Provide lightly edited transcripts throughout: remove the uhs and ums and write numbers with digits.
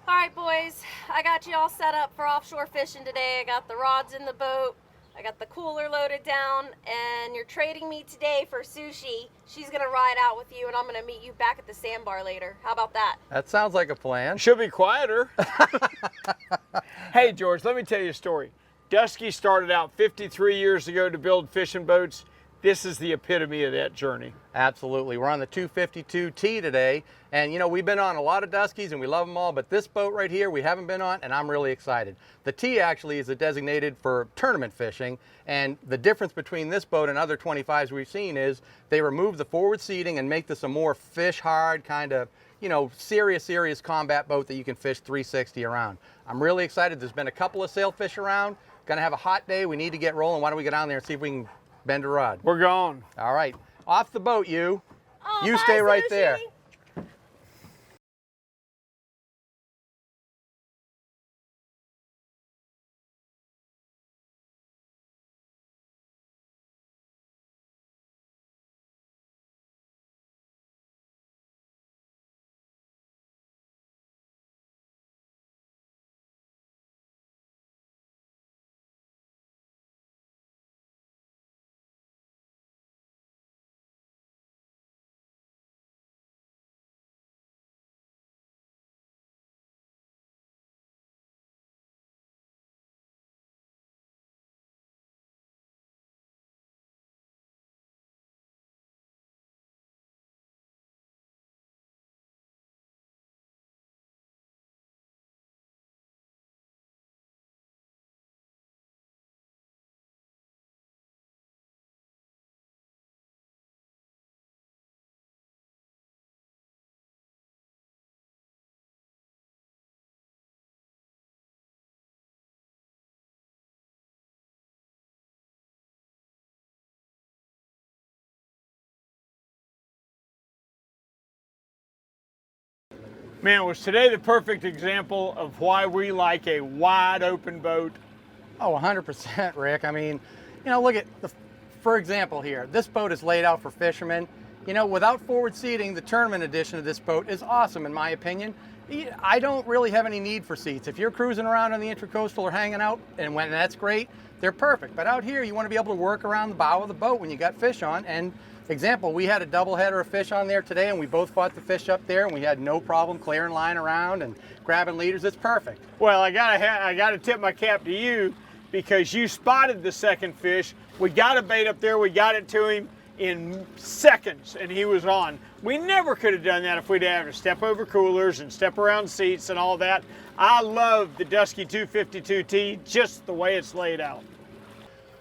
All right, boys, I got you all set up for offshore fishing today. I got the rods in the boat, I got the cooler loaded down, and you're trading me today for Sushi. She's gonna ride out with you, and I'm gonna meet you back at the sandbar later. How about that? That sounds like a plan. Should be quieter. Hey, George, let me tell you a story. Dusky started out 53 years ago to build fishing boats. This is the epitome of that journey. Absolutely. We're on the 252T today, and you know, we've been on a lot of Duskies and we love them all, but this boat right here we haven't been on, and I'm really excited. The T actually is designated for tournament fishing, and the difference between this boat and other 25s we've seen is they remove the forward seating and make this a more fish hard kind of, you know, serious combat boat that you can fish 360 around. I'm really excited. There's been a couple of sailfish around. Gonna have a hot day. We need to get rolling. Why don't we get down there and see if we can bend a rod? We're gone. All right, off the boat, you. Oh, You bye, stay right Sushi. there. Man, was today the perfect example of why we like a wide open boat? Oh, 100%, Rick. I mean, you know, look at for example here, this boat is laid out for fishermen. You know, without forward seating, the tournament edition of this boat is awesome in my opinion. I don't really have any need for seats. If you're cruising around on the Intracoastal or hanging out, and when that's great, they're perfect. But out here, you want to be able to work around the bow of the boat when you got fish on. And example, we had a double header of fish on there today, and we both fought the fish up there, and we had no problem clearing line around and grabbing leaders. It's perfect. Well, I gotta tip my cap to you because you spotted the second fish. We got a bait up there. We got it to him in seconds, and he was on. We never could have done that if we'd had to step over coolers and step around seats and all that. I love the Dusky 252T just the way it's laid out.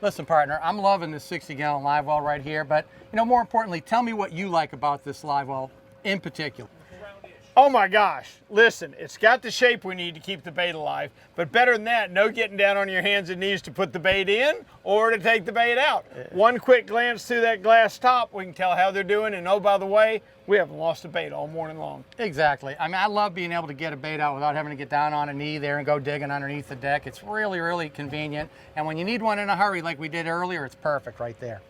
Listen, partner, I'm loving this 60-gallon live well right here, but you know, more importantly, tell me what you like about this live well in particular. Oh my gosh, listen, it's got the shape we need to keep the bait alive, but better than that, no getting down on your hands and knees to put the bait in or to take the bait out. One quick glance through that glass top, we can tell how they're doing, and oh, by the way, we haven't lost a bait all morning long. Exactly. I mean, I love being able to get a bait out without having to get down on a knee there and go digging underneath the deck. It's really convenient, and when you need one in a hurry like we did earlier, it's perfect right there.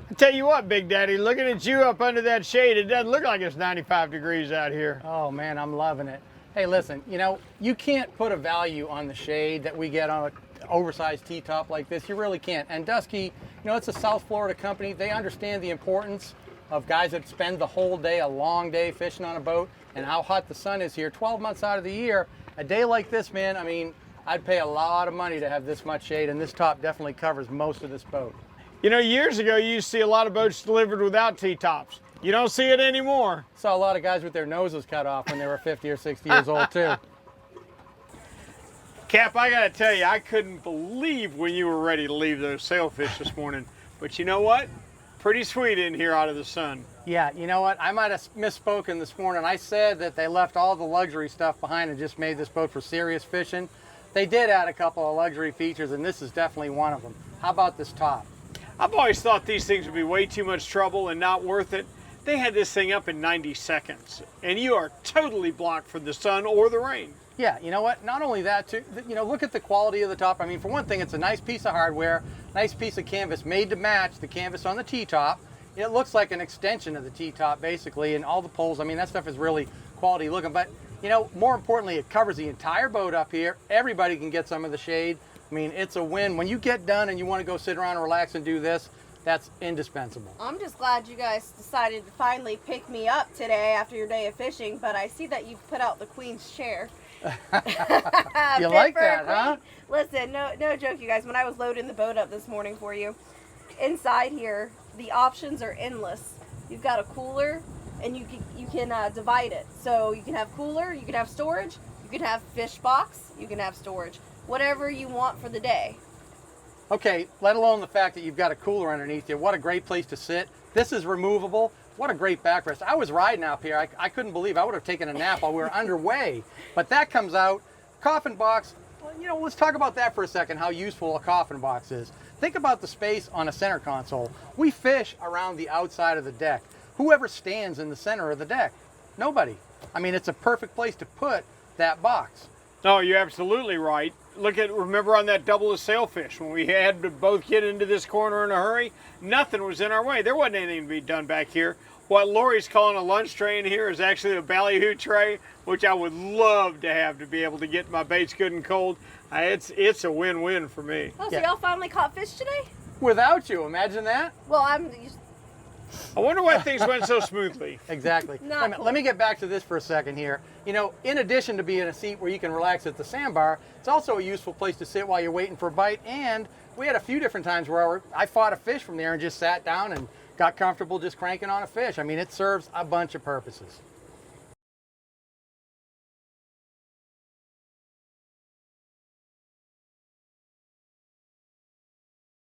I tell you what, Big Daddy, looking at you up under that shade, it doesn't look like it's 95 degrees out here. Oh man, I'm loving it. Hey, listen, you know, you can't put a value on the shade that we get on an oversized T-top like this. You really can't. And Dusky, you know, it's a South Florida company. They understand the importance of guys that spend the whole day, a long day fishing on a boat, and how hot the sun is here 12 months out of the year. A day like this, man, I mean, I'd pay a lot of money to have this much shade, and this top definitely covers most of this boat. You know, years ago, you used to see a lot of boats delivered without T-tops. You don't see it anymore. Saw a lot of guys with their noses cut off when they were 50 or 60 years old, too. Cap, I gotta tell you, I couldn't believe when you were ready to leave those sailfish this morning. But you know what? Pretty sweet in here out of the sun. Yeah, you know what? I might have misspoken this morning. I said that they left all the luxury stuff behind and just made this boat for serious fishing. They did add a couple of luxury features, and this is definitely one of them. How about this top? I've always thought these things would be way too much trouble and not worth it. They had this thing up in 90 seconds, and you are totally blocked from the sun or the rain. Yeah, you know what? Not only that, too, you know, look at the quality of the top. I mean, for one thing, it's a nice piece of hardware, nice piece of canvas made to match the canvas on the T-top. It looks like an extension of the T-top, basically, and all the poles. I mean, that stuff is really quality looking. But you know, more importantly, it covers the entire boat up here. Everybody can get some of the shade. I mean, it's a win. When you get done and you want to go sit around and relax and do this, that's indispensable. I'm just glad you guys decided to finally pick me up today after your day of fishing, but I see that you've put out the queen's chair. You like that, huh? Listen, no joke, you guys. When I was loading the boat up this morning for you, inside here, the options are endless. You've got a cooler, and you can divide it. So you can have cooler, you can have storage, you can have fish box, you can have storage. Whatever you want for the day. Okay, let alone the fact that you've got a cooler underneath you. What a great place to sit. This is removable. What a great backrest. I was riding out here. I couldn't believe I would have taken a nap while we were underway. But that comes out. Coffin box, well, you know, let's talk about that for a second, how useful a coffin box is. Think about the space on a center console. We fish around the outside of the deck. Whoever stands in the center of the deck? Nobody. I mean, it's a perfect place to put that box. No, you're absolutely right. Remember on that double of sailfish, when we had to both get into this corner in a hurry, nothing was in our way. There wasn't anything to be done back here. What Lori's calling a lunch tray in here is actually a ballyhoo tray, which I would love to have to be able to get my baits good and cold. It's a win-win for me. Oh, so y'all finally caught fish today? Without you, imagine that. Well, I wonder why things went so smoothly. Exactly. Let me get back to this for a second here. You know, in addition to being a seat where you can relax at the sandbar, it's also a useful place to sit while you're waiting for a bite. And we had a few different times where I fought a fish from there and just sat down and got comfortable just cranking on a fish. I mean, it serves a bunch of purposes.